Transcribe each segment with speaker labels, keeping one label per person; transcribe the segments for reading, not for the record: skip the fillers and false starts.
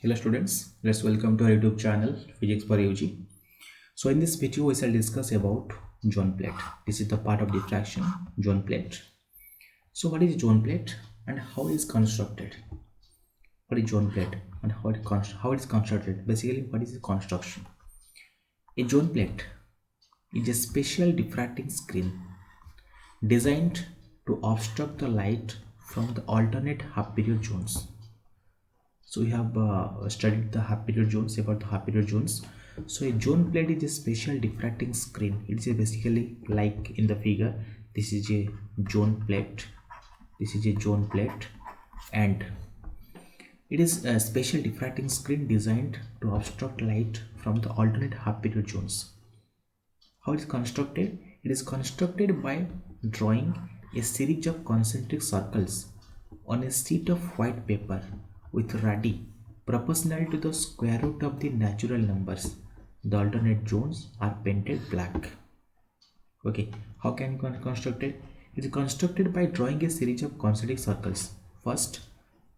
Speaker 1: Hello students, let's welcome to our YouTube channel Physics for UG. So in this video we shall discuss about zone plate. This is the part of diffraction, zone plate. So what is zone plate and how it is constructed? What is zone plate and how it is constructed? Basically, what is the construction? A zone plate is a special diffracting screen designed to obstruct the light from the alternate half period zones. So we have studied the half period zones, about the half period zones. So a zone plate is a special diffracting screen. It is basically like in the figure. This is a zone plate. This is a zone plate, and it is a special diffracting screen designed to obstruct light from the alternate half period zones. How it is constructed? It is constructed by drawing a series of concentric circles on a sheet of white paper with radii proportional to the square root of the natural numbers. The alternate zones are painted black. Okay, how can you construct it? It is constructed by drawing a series of concentric circles. First,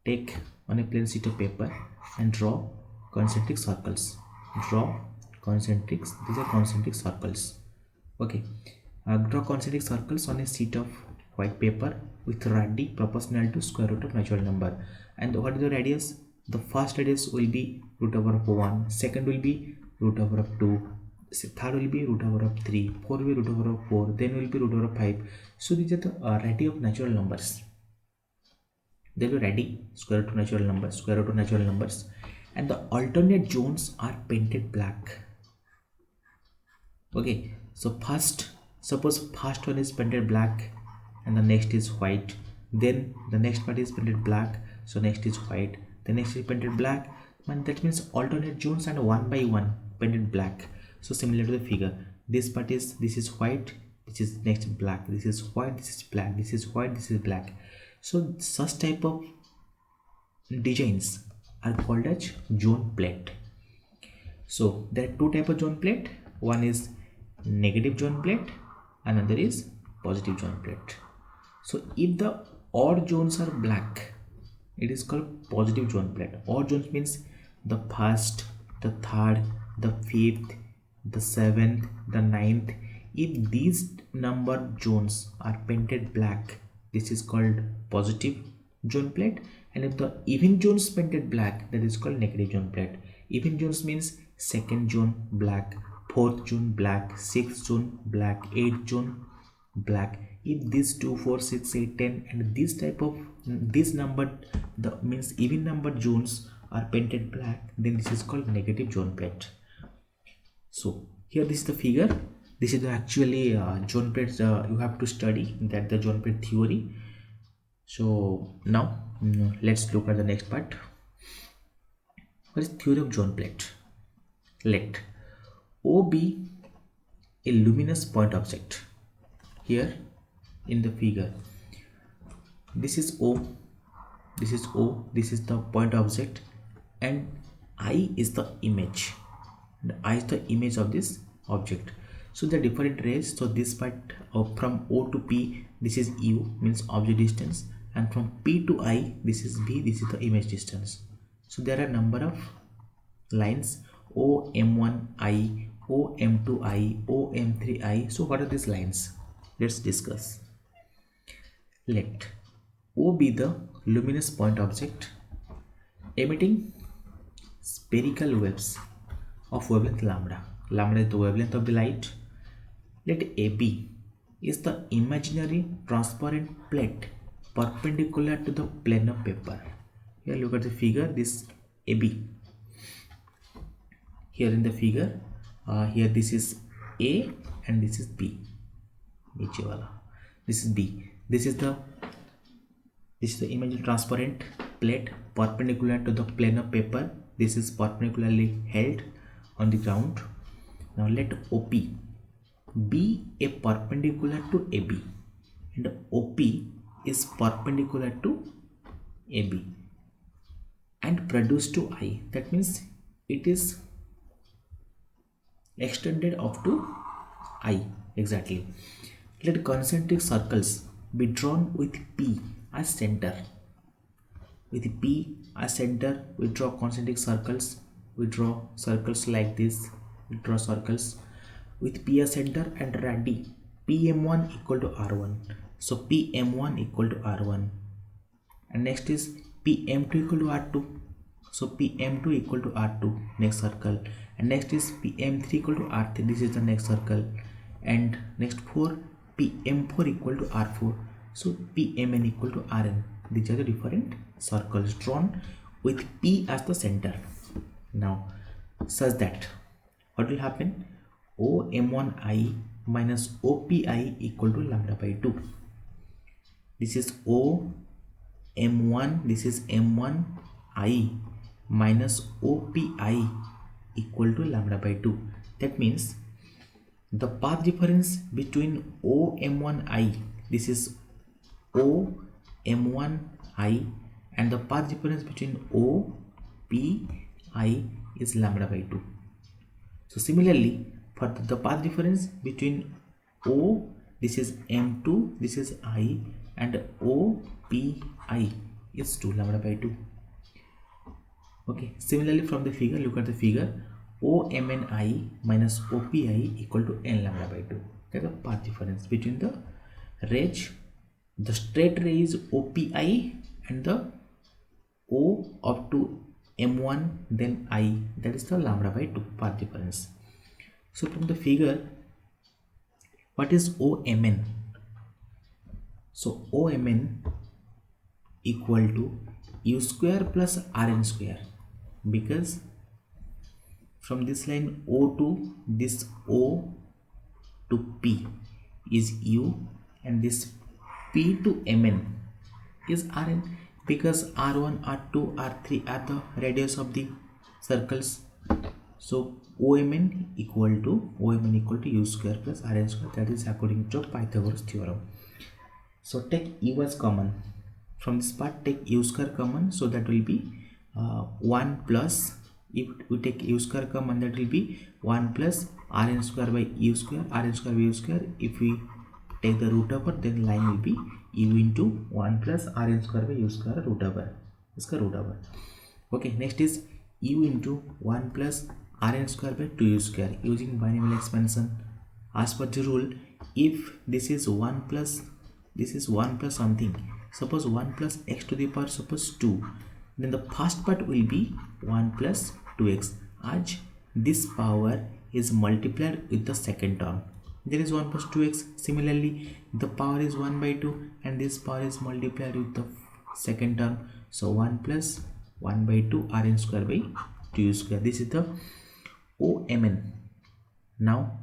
Speaker 1: take on a plain sheet of paper and draw concentric circles. Draw concentric, these are concentric circles. Okay, draw concentric circles on a sheet of white paper with radii proportional to square root of natural number. And what is the radius? The first radius will be root over of 1, second will be root over of 2, third will be root over of 3, 4 will be root over of 4, then will be root over of 5. So these are the radii of natural numbers. They will radii square root of natural numbers, square root of natural numbers, and the alternate zones are painted black. Okay, so suppose first one is painted black and the next is white, then the next part is painted black, so next is white, the next is painted black, and that means alternate zones and one by one painted black. So similar to the figure, this is white, this is next black, this is white, this is black, this is white, this is black. So such type of designs are called as zone plate. So there are two type of zone plate. One is negative zone plate, another is positive zone plate. So if the odd zones are black, it is called positive zone plate. Odd zones means the first, the third, the fifth, the seventh, the ninth. If these number zones are painted black, this is called positive zone plate. And if the even zones painted black, that is called negative zone plate. Even zones means second zone black, fourth zone black, sixth zone black, eighth zone black. If these 2, 4, 6, 8, 10 and this type of this number, the means even number zones are painted black, then this is called negative zone plate. So here this is the figure. This is the actually zone plates you have to study, that the zone plate theory. So now let's look at the next part. What is theory of zone plate? Let O be a luminous point object. Here in the figure, this is O, this is O, this is the point object, and I is the image, and I is the image of this object. So the different rays. So this part from O to P, this is U, means object distance, and from P to I, this is V, this is the image distance. So there are number of lines O M1I, O M2I, O M3I. So what are these lines? Let's discuss. Let O be the luminous point object emitting spherical waves of wavelength lambda. Lambda is the wavelength of the light. Let AB is the imaginary transparent plate perpendicular to the plane of paper. Here look at the figure, this AB. Here in the figure, here this is A and this is B. This is B. This is the imaginary transparent plate perpendicular to the plane of paper. This is perpendicularly held on the ground. Now let OP be a perpendicular to AB, and OP is perpendicular to AB and produce to I. That means it is extended up to I exactly. Let concentric circles be drawn with P as center. With P as center, we draw concentric circles. We draw circles like this. We draw circles with P as center and radii. PM1 equal to R1. So PM1 equal to R1. And next is PM2 equal to R2. So PM2 equal to R2, next circle. And next is PM3 equal to R3. This is the next circle. And next 4, PM4 equal to R4. So PMN equal to Rn. These are the different circles drawn with P as the center. Now, such that what will happen? OM1I minus OPI equal to lambda by 2. This is OM1, this is M1I minus OPI equal to lambda by 2. That means the path difference between OM1I, this is OM1I, and the path difference between OPI is lambda by 2. So similarly, for the path difference between O, this is M2, this is I, and OPI is 2 lambda by 2. Okay, similarly from the figure, look at the figure. OMNI minus OPI equal to n lambda by 2. That's the path difference between the ridge. The straight ray is OPI and the O up to M1 then I, that is the lambda by 2 path difference. So from the figure, what is OMN? So OMN equal to U square plus Rn square, because from this line O to this O to P is U, and this P to Mn is Rn, because R1, R2, R3 are the radius of the circles. So OMN equal to U square plus Rn square, that is according to Pythagoras theorem. So take U as common. From this part take U square common, so that will be 1 plus, if we take U square common, that will be 1 plus Rn square by U square, Rn square by U square. If we take the root over, then line will be U into 1 plus Rn square by U square root over. Iska root over. Okay, next is U into 1 plus Rn square by 2U square using binomial expansion. As per the rule, if this is 1 plus something, suppose 1 plus x to the power suppose 2, then the first part will be 1 plus 2x, as this power is multiplied with the second term. There is 1 plus 2x. Similarly, the power is 1 by 2 and this power is multiplied with the second term. So 1 plus 1 by 2 Rn square by 2U square. This is the OMN. Now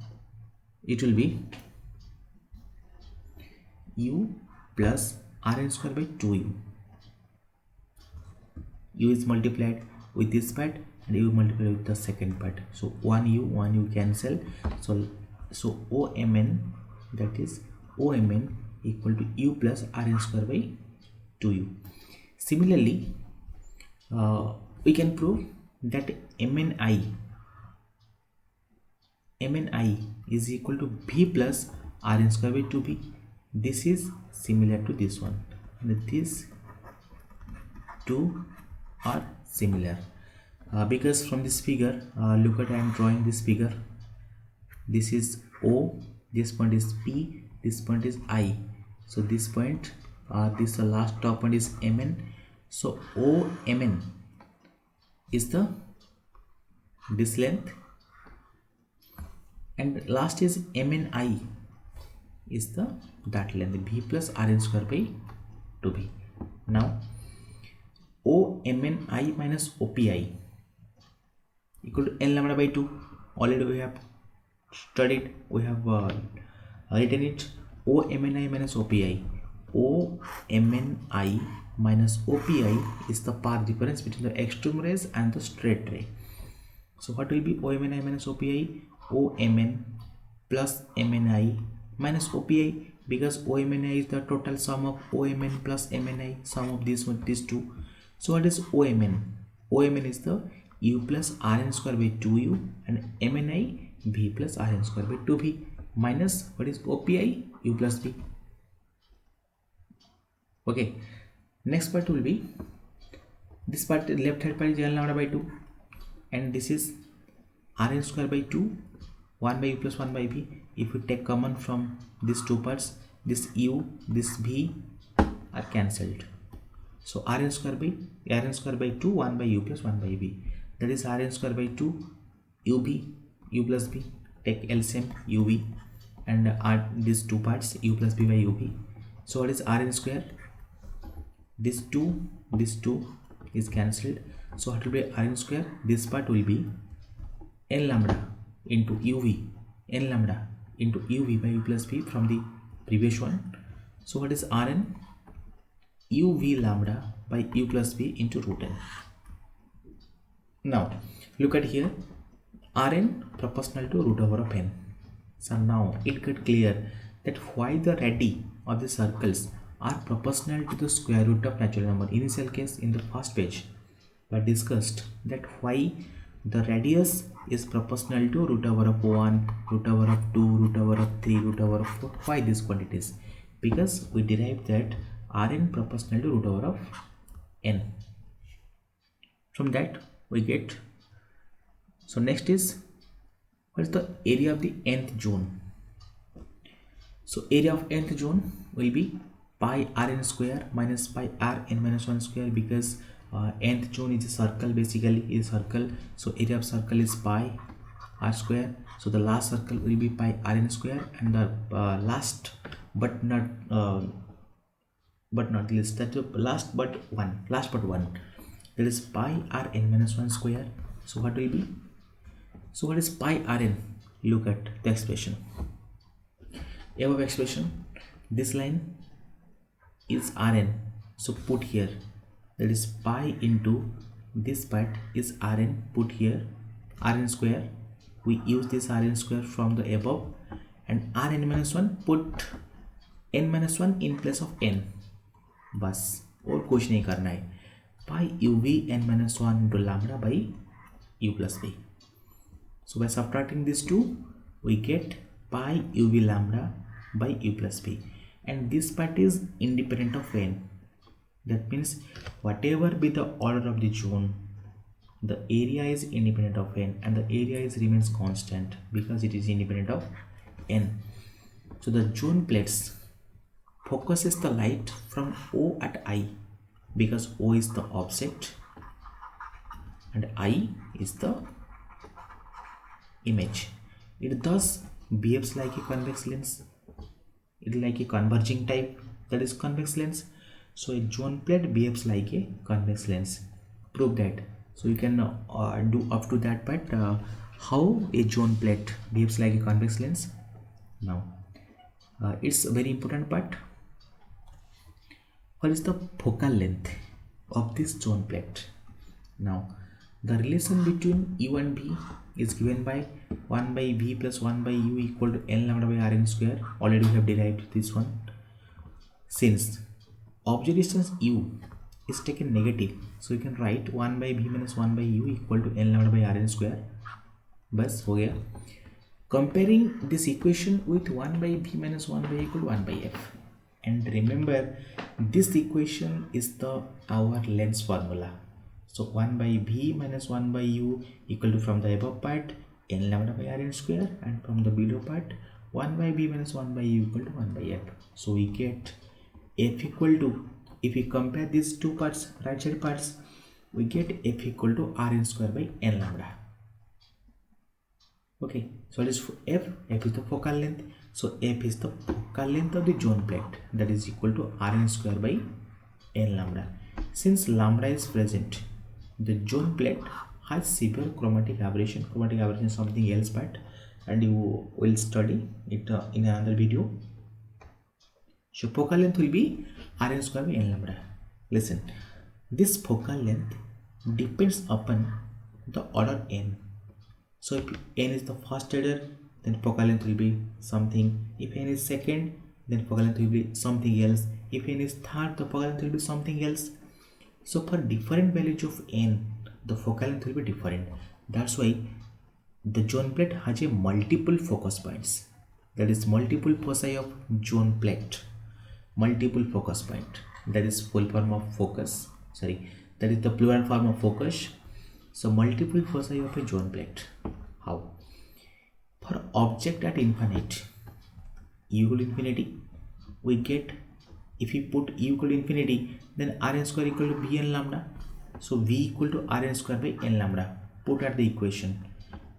Speaker 1: it will be U plus Rn square by 2U. U is multiplied with this part and U multiplied with the second part. So 1U cancel. So OMN, that is OMN equal to U plus Rn square by 2U. Similarly, we can prove that MNI is equal to V plus Rn square by 2V. This is similar to this one, and these two are similar, because from this figure, look at, I am drawing this figure. This is O, this point is P, this point is I. So this point, this last top point is Mn. So OMN is this length, and last is MNI is that length, V plus Rn square by 2V. Now OMNI minus OPI equal to n lambda by 2. Already we have studied, we have written it. OMNI minus OPI. OMNI minus OPI is the path difference between the extreme rays and the straight ray. So what will be OMNI minus OPI? OMN plus MNI minus OPI, because OMNI is the total sum of OMN plus MNI, sum of these two. So what is OMN? OMN is the U plus Rn square by 2U, and MNI V plus Rn square by 2V, minus what is OPI? U plus V. Okay, next part will be This part left hand part is n lambda by 2, and this is Rn square by 2, 1 by u plus 1 by v. If we take common from these two parts, this u, this v are cancelled. So Rn square by 2, 1 by u plus 1 by v. That is Rn square by 2 ub, u plus v. Take LCM uv and add these two parts u plus v by uv. So what is Rn square? This 2 is cancelled. So what will be Rn square? This part will be n lambda into uv, n lambda into uv by u plus v from the previous one. So what is Rn? uv lambda by u plus v into root n. Now look at here, Rn proportional to root over of n. So now it got clear that why the radii of the circles are proportional to the square root of natural number. Initial case in the first page we discussed that why the radius is proportional to root over of 1, root over of 2, root over of 3, root over of 4. Why these quantities? Because we derived that Rn proportional to root over of n. From that we get, so next is, what is the area of the nth zone? So area of nth zone will be pi Rn square minus pi Rn minus 1 square, because nth zone is a circle, basically is a circle. So area of circle is pi r square. So the last circle will be pi Rn square, and the last but not least, that last but one, that is pi Rn minus 1 square. So what will be? So what is pi Rn? Look at the expression. Above expression, this line is Rn. So put here, that is pi into this part is Rn, put here Rn square. We use this Rn square from the above, and Rn minus 1, put n minus 1 in place of n. बस और कुछ नहीं करना है. Pi uv n minus 1 into lambda by u plus v. So by subtracting these two, we get pi uv lambda by u plus v, and this part is independent of n. That means whatever be the order of the zone, the area is independent of n, and the area is remains constant because it is independent of n. So the zone plates focuses the light from O at I, because O is the object and I is the image. It thus behaves like a convex lens. It is like a converging type, that is convex lens. So a zone plate behaves like a convex lens. Prove that. So you can do up to that part, how a zone plate behaves like a convex lens. Now it's a very important part. What is the focal length of this zone plate? Now the relation between u and v is given by 1 by v plus 1 by u equal to n lambda by Rn square. Already we have derived this one. Since object distance u is taken negative, so you can write 1 by v minus 1 by u equal to n lambda by Rn square. बस हो गया. Comparing this equation with 1 by v minus 1 by equal to 1 by f. And remember, this equation is the our length formula. So 1 by v minus 1 by u equal to, from the above part, n lambda by Rn square, and from the below part 1 by v minus 1 by u equal to 1 by f. So we get f equal to, if we compare these two parts, right side parts, we get f equal to Rn square by n lambda. Okay, so it is f is the focal length. So f is the focal length of the zone plate, that is equal to Rn square by n lambda. Since lambda is present, the zone plate has severe chromatic aberration. Chromatic aberration is something else part, and you will study it in another video. So focal length will be Rn square by n lambda. Listen, this focal length depends upon the order n. So if n is the first order, then focal length will be something. If n is second, then focal length will be something else. If n is third, the focal length will be something else. So for different values of n, the focal length will be different. That's why the zone plate has a multiple focus points. That is multiple foci of zone plate. Multiple focus point. That is full form of focus. Sorry, that is the plural form of focus. So multiple foci of a zone plate. How? For object at infinite, u equal to infinity, we get, if you put u equal to infinity, then rn square equal to v n lambda. So v equal to rn square by n lambda, put at the equation,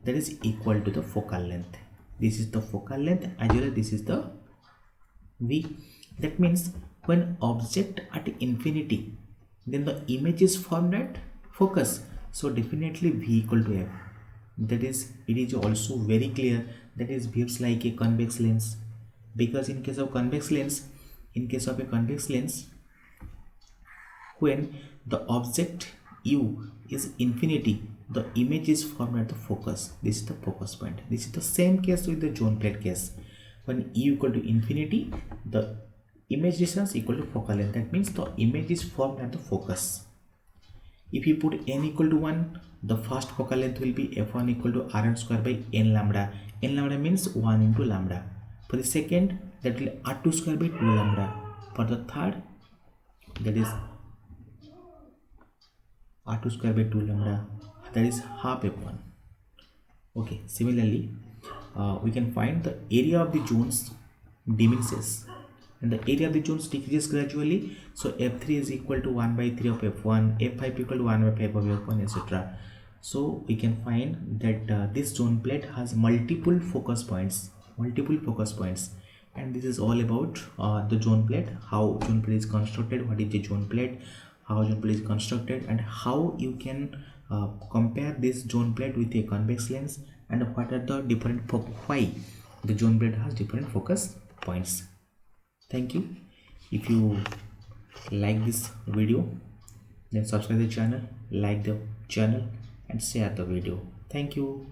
Speaker 1: that is equal to the focal length. This is the focal length as well as this is the v. That means when object at infinity, then the image is formed at focus, so definitely v equal to f. That is, it is also very clear that is behaves like a convex lens, because in case of convex lens, when the object u is infinity, the image is formed at the focus. This is the focus point. This is the same case with the zone plate case. When u equal to infinity, the image distance equal to focal length. That means the image is formed at the focus. If you put n equal to 1, the first focal length will be f1 equal to rn square by n lambda. N lambda means 1 into lambda. For the second, that will r2 square by 2 lambda. For the third, that is r2 square by 2 lambda, that is half f1. Okay, similarly we can find the area of the zones diminishes and the area of the zones decreases gradually. So f3 is equal to 1 by 3 of f1, f5 equal to 1 by 5 of f1, etc. So we can find that this zone plate has multiple focus points, and this is all about the zone plate, how zone plate is constructed, what is the zone plate, how zone plate is constructed, and how you can compare this zone plate with a convex lens, and what are the different why the zone plate has different focus points. Thank you. If you like this video, then subscribe the channel, like the channel, and share the video. Thank you.